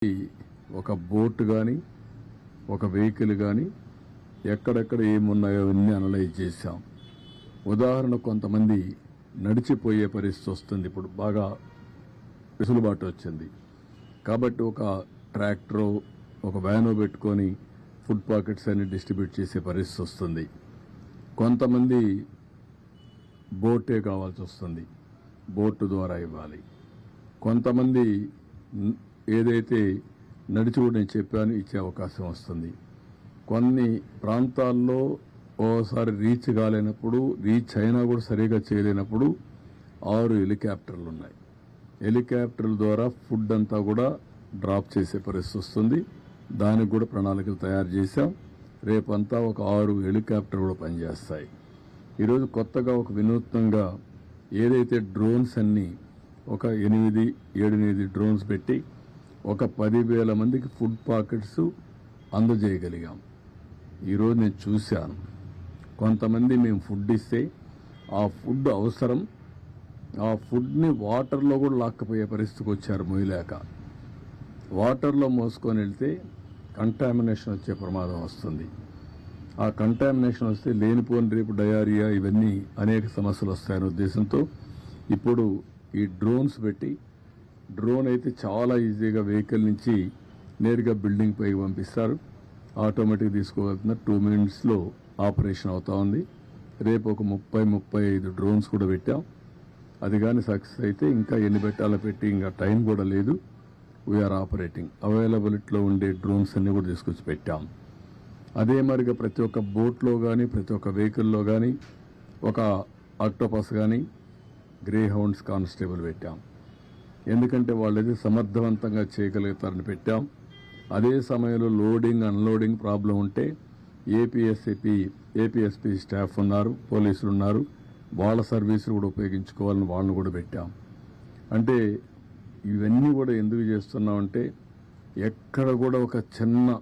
ఒక బోట్ కానీ ఒక వెహికల్ కానీ ఎక్కడెక్కడ ఏమున్నాయో అన్నీ అనలైజ్ చేశాం. ఉదాహరణ కొంతమంది నడిచిపోయే పరిస్థితి వస్తుంది. ఇప్పుడు బాగా వెసులుబాటు వచ్చింది కాబట్టి ఒక ట్రాక్టరో ఒక వ్యానో పెట్టుకొని ఫుడ్ పాకెట్స్ అన్ని డిస్ట్రిబ్యూట్ చేసే పరిస్థితి వస్తుంది. కొంతమంది బోటే కావాల్సి వస్తుంది, బోటు ద్వారా ఇవ్వాలి. కొంతమంది ఏదైతే నడిచి కూడా నేను చెప్పాను ఇచ్చే అవకాశం వస్తుంది. కొన్ని ప్రాంతాల్లో ఓసారి రీచ్ కాలేనప్పుడు, రీచ్ అయినా కూడా సరిగా చేయలేనప్పుడు 6 హెలికాప్టర్లు ఉన్నాయి. హెలికాప్టర్ల ద్వారా ఫుడ్ అంతా కూడా డ్రాప్ చేసే పరిస్థితి వస్తుంది. దానికి కూడా ప్రణాళికలు తయారు చేశాం. రేపంతా ఒక 6 హెలికాప్టర్ కూడా పనిచేస్తాయి. ఈరోజు కొత్తగా ఒక వినూత్నంగా ఏదైతే డ్రోన్స్ అన్ని ఒక 8 డ్రోన్స్ పెట్టి ఒక 10,000 మందికి ఫుడ్ పాకెట్స్ అందజేయగలిగాం. ఈరోజు నేను చూశాను, కొంతమంది మేము ఫుడ్ ఇస్తే ఆ ఫుడ్ అవసరం, ఆ ఫుడ్ని వాటర్లో కూడా లాక్కపోయే పరిస్థితికి వచ్చారు. మోయలేక వాటర్లో మోసుకొని వెళ్తే కంటామినేషన్ వచ్చే ప్రమాదం వస్తుంది. ఆ కంటామినేషన్ వస్తే లేనిపోని రేపు డయారియా ఇవన్నీ అనేక సమస్యలు వస్తాయనే ఉద్దేశంతో ఇప్పుడు ఈ డ్రోన్స్ పెట్టి, డ్రోన్ అయితే చాలా ఈజీగా వెహికల్ నుంచి నేరుగా బిల్డింగ్ పైకి పంపిస్తారు. ఆటోమేటిక్ తీసుకోగలుగుతున్న 2 minutesలో ఆపరేషన్ అవుతా ఉంది. రేపు ఒక 30-35 డ్రోన్స్ కూడా పెట్టాం. అది కానీ సక్సెస్ అయితే ఇంకా ఎన్ని పెట్టాలో పెట్టి ఇంకా టైం కూడా లేదు. We are operating. అవైలబిలిటీలో ఉండే డ్రోన్స్ అన్ని కూడా తీసుకొచ్చి పెట్టాం. అదే మరిగా ప్రతి ఒక్క బోట్లో కానీ ప్రతి ఒక్క వెహికల్లో కానీ ఒక ఆక్టోపస్ కానీ గ్రే హౌండ్స్ కానిస్టేబుల్ పెట్టాం. ఎందుకంటే వాళ్ళది సమర్థవంతంగా చేయగలుగుతారని పెట్టాం. అదే సమయంలో లోడింగ్ అన్లోడింగ్ ప్రాబ్లం ఉంటే ఏపీఎస్పీ స్టాఫ్ ఉన్నారు, పోలీసులు ఉన్నారు, వాళ్ళ సర్వీసులు కూడా ఉపయోగించుకోవాలని వాళ్ళని కూడా పెట్టాం. అంటే ఇవన్నీ కూడా ఎందుకు చేస్తున్నామంటే ఎక్కడ కూడా ఒక చిన్న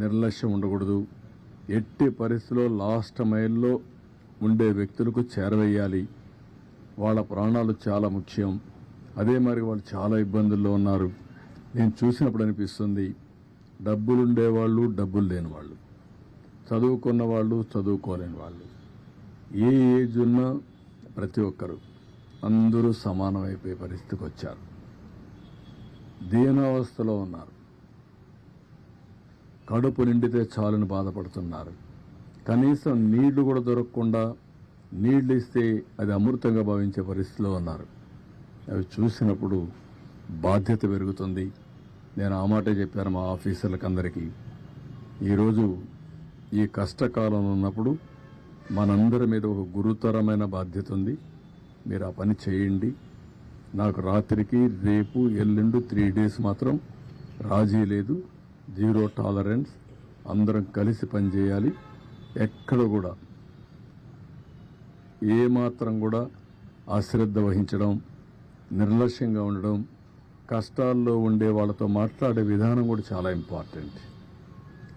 నిర్లక్ష్యం ఉండకూడదు. ఎట్టి పరిస్థితిలో లాస్ట్ మైల్లో ఉండే వ్యక్తులకు చేరవేయాలి. వాళ్ళ ప్రాణాలు చాలా ముఖ్యం. అదే మరి వాళ్ళు చాలా ఇబ్బందుల్లో ఉన్నారు. నేను చూసినప్పుడు అనిపిస్తుంది, డబ్బులుండేవాళ్ళు, డబ్బులు లేని వాళ్ళు, చదువుకున్న వాళ్ళు, చదువుకోలేని వాళ్ళు, ఏ ఏజ్ ఉన్నా ప్రతి ఒక్కరు అందరూ సమానమైపోయే పరిస్థితికి వచ్చారు. దీనావస్థలో ఉన్నారు. కడుపు నిండితే చాలని బాధపడుతున్నారు. కనీసం నీళ్లు కూడా దొరకకుండా, నీళ్లు ఇస్తే అది అమృతంగా భావించే పరిస్థితిలో ఉన్నారు. అవి చూసినప్పుడు బాధ్యత పెరుగుతుంది. నేను ఆ మాటే చెప్పాను మా ఆఫీసర్లకు అందరికీ. ఈరోజు ఈ కష్టకాలంలో ఉన్నప్పుడు మనందరి మీద ఒక గురుతరమైన బాధ్యత ఉంది. మీరు ఆ పని చేయండి. నాకు రాత్రికి రేపు ఎల్లుండి 3 days మాత్రం రాజీ లేదు. 0 tolerance. అందరం కలిసి పనిచేయాలి. ఎక్కడ కూడా ఏమాత్రం కూడా అశ్రద్ధ వహించడం, నిర్లక్ష్యంగా ఉండడం, కష్టాల్లో ఉండే వాళ్ళతో మాట్లాడే విధానం కూడా చాలా ఇంపార్టెంట్.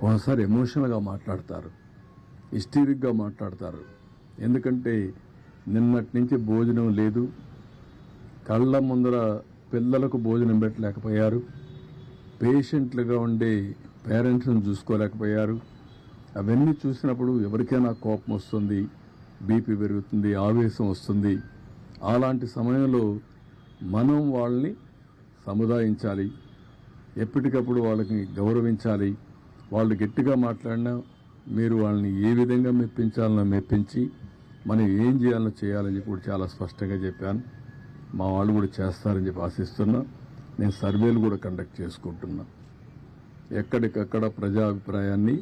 ఒకసారి ఎమోషనల్గా మాట్లాడతారు, హిస్టీరిక్గా మాట్లాడతారు. ఎందుకంటే నిన్నటి నుంచి భోజనం లేదు, కళ్ళ ముందర పిల్లలకు భోజనం పెట్టలేకపోయారు, పేషెంట్లుగా ఉండే పేరెంట్స్ని చూసుకోలేకపోయారు. అవన్నీ చూసినప్పుడు ఎవరికైనా కోపం వస్తుంది, బీపీ పెరుగుతుంది, ఆవేశం వస్తుంది. అలాంటి సమయంలో మనం వాళ్ళని సముదాయించాలి, ఎప్పటికప్పుడు వాళ్ళకి గౌరవించాలి. వాళ్ళు గట్టిగా మాట్లాడినా మీరు వాళ్ళని ఏ విధంగా మెప్పించాలనో మెప్పించి మనం ఏం చేయాలో చేయాలని చెప్పి కూడా చాలా స్పష్టంగా చెప్పాను. మా వాళ్ళు కూడా చేస్తారని చెప్పి ఆశిస్తున్నా. నేను సర్వేలు కూడా కండక్ట్ చేసుకుంటున్నా. ఎక్కడికక్కడ ప్రజాభిప్రాయాన్ని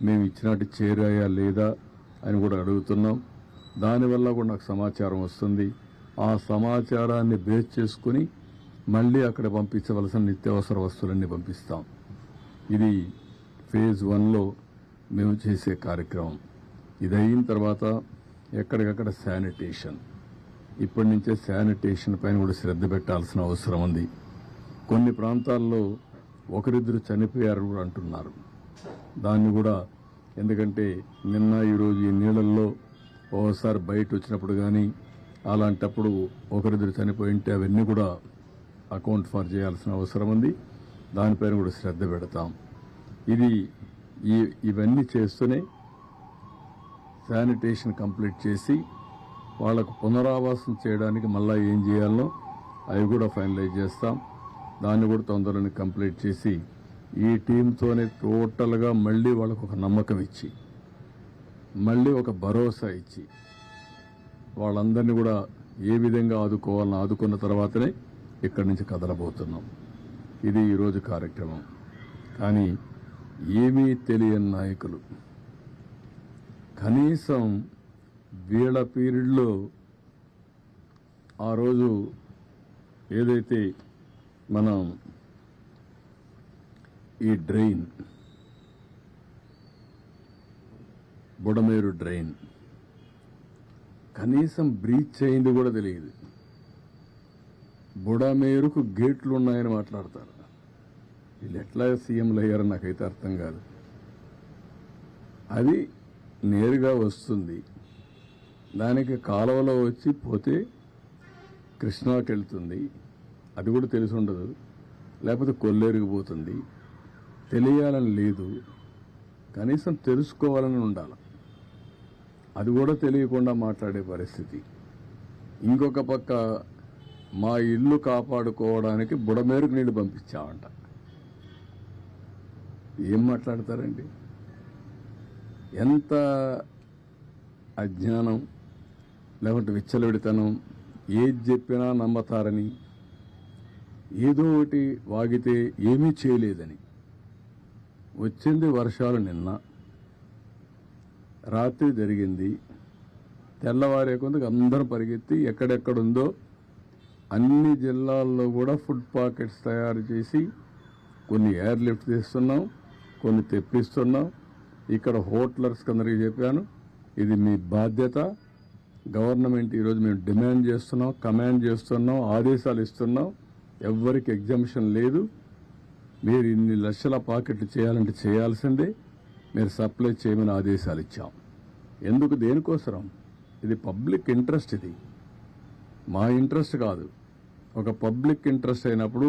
మేము ఇచ్చినట్టు చేరాయా లేదా అని కూడా అడుగుతున్నాం. దానివల్ల కూడా నాకు సమాచారం వస్తుంది. ఆ సమాచారాన్ని బేస్ చేసుకుని మళ్ళీ అక్కడ పంపించవలసిన నిత్యావసర వస్తువులన్నీ పంపిస్తాం. ఇది phase 1లో మేము చేసే కార్యక్రమం. ఇది అయిన తర్వాత ఎక్కడికక్కడ శానిటేషన్, ఇప్పటి నుంచే శానిటేషన్ పైన కూడా శ్రద్ధ పెట్టాల్సిన అవసరం ఉంది. కొన్ని ప్రాంతాల్లో ఒకరిద్దరు చనిపోయారు కూడా అంటున్నారు. దాన్ని కూడా, ఎందుకంటే నిన్న ఈరోజు ఈ నీళ్ళల్లో ఓసారి బయట వచ్చినప్పుడు కానీ అలాంటప్పుడు ఒకరిద్దరు చనిపోయింటే అవన్నీ కూడా అకౌంట్ ఫర్ చేయాల్సిన అవసరం ఉంది. దానిపైన కూడా శ్రద్ధ పెడతాం. ఇవన్నీ చేస్తూనే శానిటేషన్ కంప్లీట్ చేసి వాళ్లకు పునరావాసం చేయడానికి మళ్ళీ ఏం చేయాలనో అవి కూడా ఫైనలైజ్ చేస్తాం. దాన్ని కూడా తొందరలోనే కంప్లీట్ చేసి ఈ టీంతోనే టోటల్గా మళ్ళీ వాళ్ళకు ఒక నమ్మకం ఇచ్చి మళ్ళీ ఒక భరోసా ఇచ్చి వాళ్ళందరినీ కూడా ఏ విధంగా ఆదుకోవాలని ఆదుకున్న తర్వాతనే ఇక్కడి నుంచి కదలబోతున్నాం. ఇది ఈరోజు కార్యక్రమం. కానీ ఏమీ తెలియని నాయకులు కనీసం వీళ్ళ పీరియడ్లో ఆ రోజు ఏదైతే మనం ఈ డ్రైన్ బుడమేరు డ్రైన్ కనీసం బ్రీచ్ అయింది కూడా తెలియదు. బుడమేరుకు గేట్లు ఉన్నాయని మాట్లాడతారు. వీళ్ళు ఎట్లా సీఎంలు అయ్యారో నాకైతే అర్థం కాదు. అది నేరుగా వస్తుంది, దానికి కాలువలో వచ్చి పోతే కృష్ణాకి వెళ్తుంది, అది కూడా తెలిసి ఉండదు. లేకపోతే కొల్లేరుకు పోతుంది. తెలియాలని లేదు, కనీసం తెలుసుకోవాలని ఉండాలి. అది కూడా తెలియకుండా మాట్లాడే పరిస్థితి. ఇంకొక పక్క మా ఇల్లు కాపాడుకోవడానికి బుడమేరుకు నీళ్లు పంపించామంట. ఏం మాట్లాడతారండి? ఎంత అజ్ఞానం, లేకుంటే విచ్చలవిడితనం. ఏది చెప్పినా నమ్మతారని, ఏదో ఒకటి వాగితే ఏమీ చేయలేదని. వచ్చింది వర్షాలు నిన్న రాత్రి జరిగింది. తెల్లవారే కొందుకు అందరం పరిగెత్తి ఎక్కడెక్కడుందో అన్ని జిల్లాల్లో కూడా ఫుడ్ పాకెట్స్ తయారు చేసి కొన్ని ఎయిర్ లిఫ్ట్ తీస్తున్నాం, కొన్ని తెప్పిస్తున్నాం. ఇక్కడ హోటలర్స్ అందరికీ చెప్పాను, ఇది మీ బాధ్యత. గవర్నమెంట్ ఈరోజు మేము డిమాండ్ చేస్తున్నాం, కమాండ్ చేస్తున్నాం, ఆదేశాలు ఇస్తున్నాం. ఎవ్వరికి ఎగ్జామ్షన్ లేదు. మీరు ఇన్ని లక్షల పాకెట్లు చేయాలంటే చేయాల్సిందే. మీరు సప్లై చేయమని ఆదేశాలు ఇచ్చాం. ఎందుకు, దేనికోసరం? ఇది పబ్లిక్ ఇంట్రెస్ట్. ఇది మా ఇంట్రెస్ట్ కాదు. ఒక పబ్లిక్ ఇంట్రెస్ట్ అయినప్పుడు,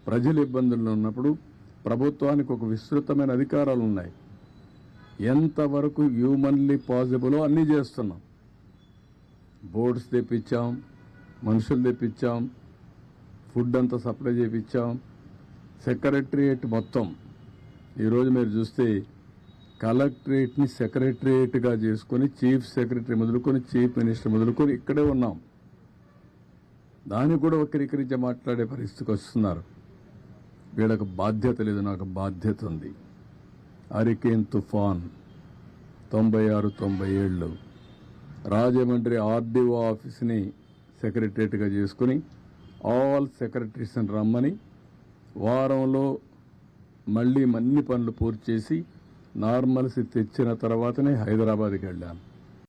ప్రజలు ఇబ్బందుల్లో ఉన్నప్పుడు ప్రభుత్వానికి ఒక విస్తృతమైన అధికారాలు ఉన్నాయి. ఎంతవరకు హ్యూమన్లీ పాసిబులో అన్నీ చేస్తున్నాం. బోర్డ్స్ తెప్పించాం, మనుషులు తెప్పించాం, ఫుడ్ అంతా సప్లై చేయించాం. సెక్రటరియేట్ మొత్తం ఈరోజు మీరు చూస్తే కలెక్టరేట్ని సెక్రటరియేట్గా చేసుకుని చీఫ్ సెక్రటరీ మొదలుకొని చీఫ్ మినిస్టర్ మొదలుకొని ఇక్కడే ఉన్నాం. దాన్ని కూడా వక్రీకరించి మాట్లాడే పరిస్థితికి వస్తున్నారు. వీళ్ళకు బాధ్యత లేదు, నాకు బాధ్యత ఉంది. హరికేన్ తుఫాన్ 96-97 రాజమండ్రి ఆర్డీఓ ఆఫీస్ని సెక్రటరేట్గా చేసుకుని ఆల్ సెక్రటరీస్ని రమ్మని వారంలో మళ్ళీ అన్ని పనులు పూర్తి చేసి నార్మల్సీ తెచ్చిన తర్వాతనే హైదరాబాద్కి వెళ్ళాను.